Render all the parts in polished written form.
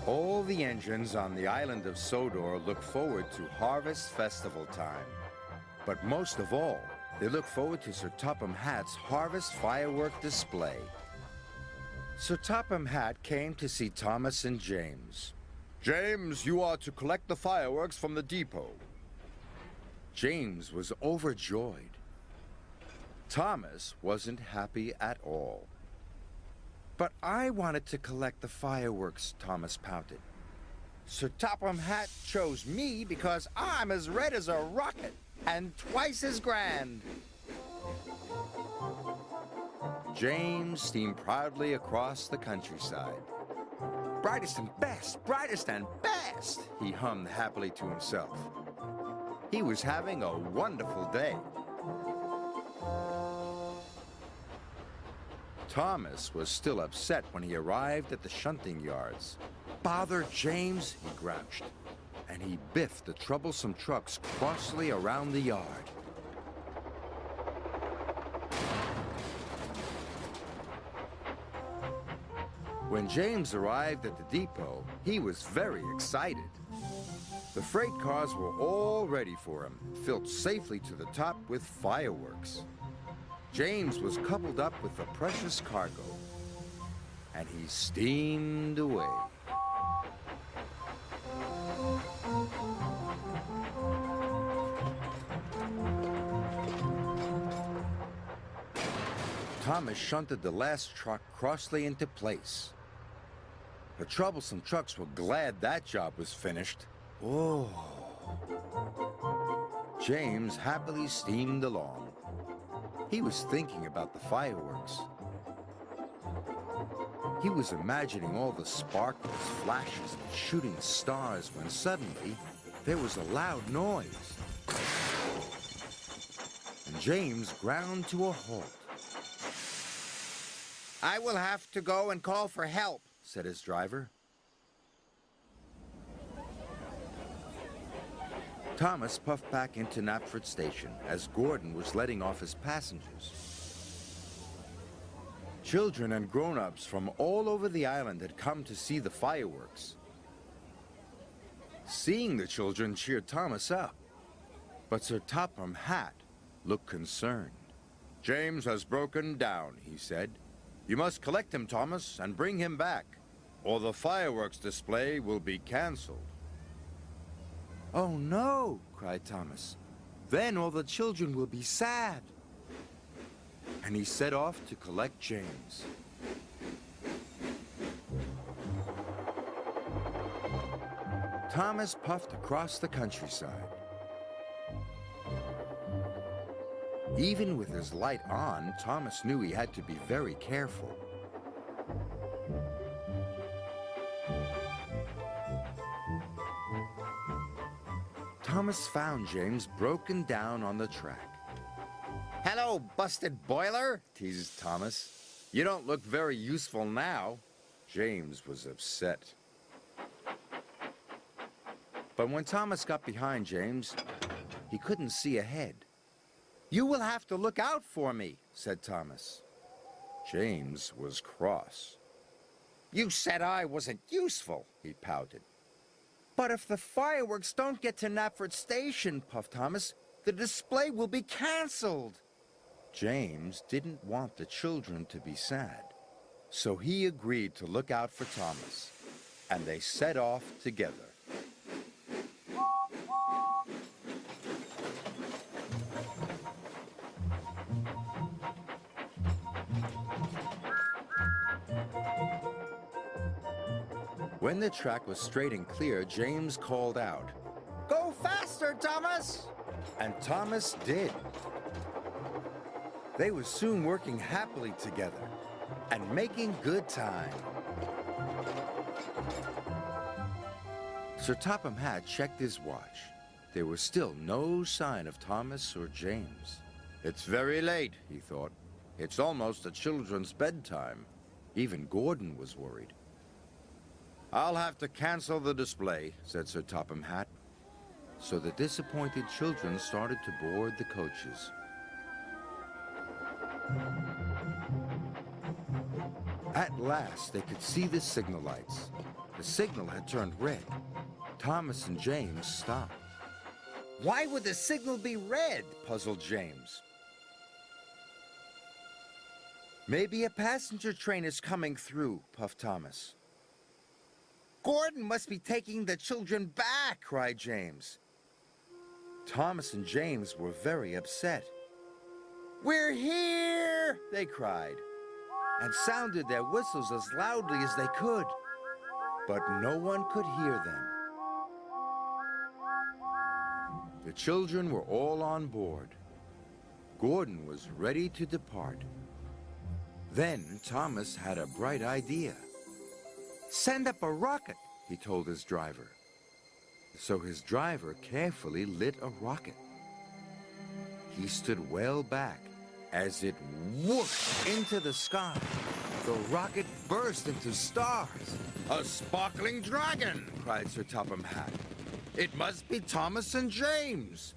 All the engines on the island of Sodor look forward to Harvest Festival time. But most of all, they look forward to Sir Topham Hatt's Harvest Firework Display. Sir Topham Hatt came to see Thomas and James. James, you are to collect the fireworks from the depot. James was overjoyed. Thomas wasn't happy at all. But I wanted to collect the fireworks, Thomas pouted. Sir Topham Hatt chose me because I'm as red as a rocket and twice as grand. James steamed proudly across the countryside. Brightest and best, brightest and best, he hummed happily to himself. He was having a wonderful day. Thomas was still upset when he arrived at the shunting yards. Bother James, he grouched, and he biffed the troublesome trucks crossly around the yard. When James arrived at the depot, he was very excited. The freight cars were all ready for him, filled safely to the top with fireworks. James was coupled up with the precious cargo, and he steamed away. Thomas shunted the last truck crossly into place. The troublesome trucks were glad that job was finished. Oh. James happily steamed along. He was thinking about the fireworks. He was imagining all the sparkles, flashes, and shooting stars when suddenly there was a loud noise. And James ground to a halt. "I will have to go and call for help," said his driver. Thomas puffed back into Knapford Station as Gordon was letting off his passengers. Children and grown-ups from all over the island had come to see the fireworks. Seeing the children cheered Thomas up, but Sir Topham Hatt looked concerned. James has broken down, he said. You must collect him, Thomas, and bring him back, or the fireworks display will be canceled. "Oh, no," cried Thomas. "Then all the children will be sad." And he set off to collect James. Thomas puffed across the countryside. Even with his light on, Thomas knew he had to be very careful. Thomas found James broken down on the track. "Hello, busted boiler," teased Thomas. "You don't look very useful now." James was upset. But when Thomas got behind James, he couldn't see ahead. "You will have to look out for me," said Thomas. James was cross. "You said I wasn't useful," he pouted. "But if the fireworks don't get to Knapford Station," puffed Thomas, "the display will be canceled." James didn't want the children to be sad, so he agreed to look out for Thomas, and they set off together. When the track was straight and clear, James called out, "Go faster, Thomas!" And Thomas did. They were soon working happily together and making good time. Sir Topham Hatt checked his watch. There was still no sign of Thomas or James. It's very late, he thought. It's almost the children's bedtime. Even Gordon was worried. "I'll have to cancel the display," said Sir Topham Hatt. So the disappointed children started to board the coaches. At last, they could see the signal lights. The signal had turned red. Thomas and James stopped. Why would the signal be red? Puzzled James. Maybe a passenger train is coming through, puffed Thomas. Gordon must be taking the children back, cried James. Thomas and James were very upset. We're here, they cried, and sounded their whistles as loudly as they could. But no one could hear them. The children were all on board. Gordon was ready to depart. Then Thomas had a bright idea. Send up a rocket, he told his driver. So his driver carefully lit a rocket. He stood well back as it whooshed into the sky. The rocket burst into stars. A sparkling dragon! Cried Sir Topham Hatt. It must be Thomas and James.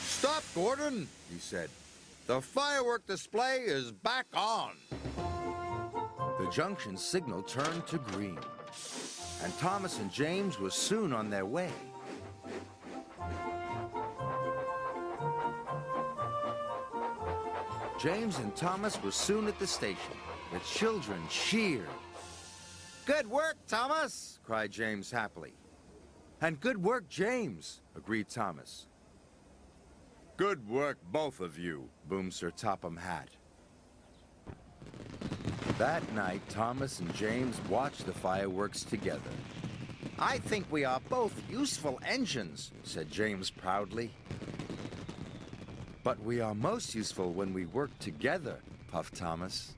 Stop, Gordon, he said. The firework display is back on. The junction signal turned to green, and Thomas and James were soon on their way. James and Thomas were soon at the station. The children cheered. Good work, Thomas, cried James happily. And good work, James, agreed Thomas. Good work, both of you, boomed Sir Topham Hatt. That night, Thomas and James watched the fireworks together. I think we are both useful engines, said James proudly. But we are most useful when we work together, puffed Thomas.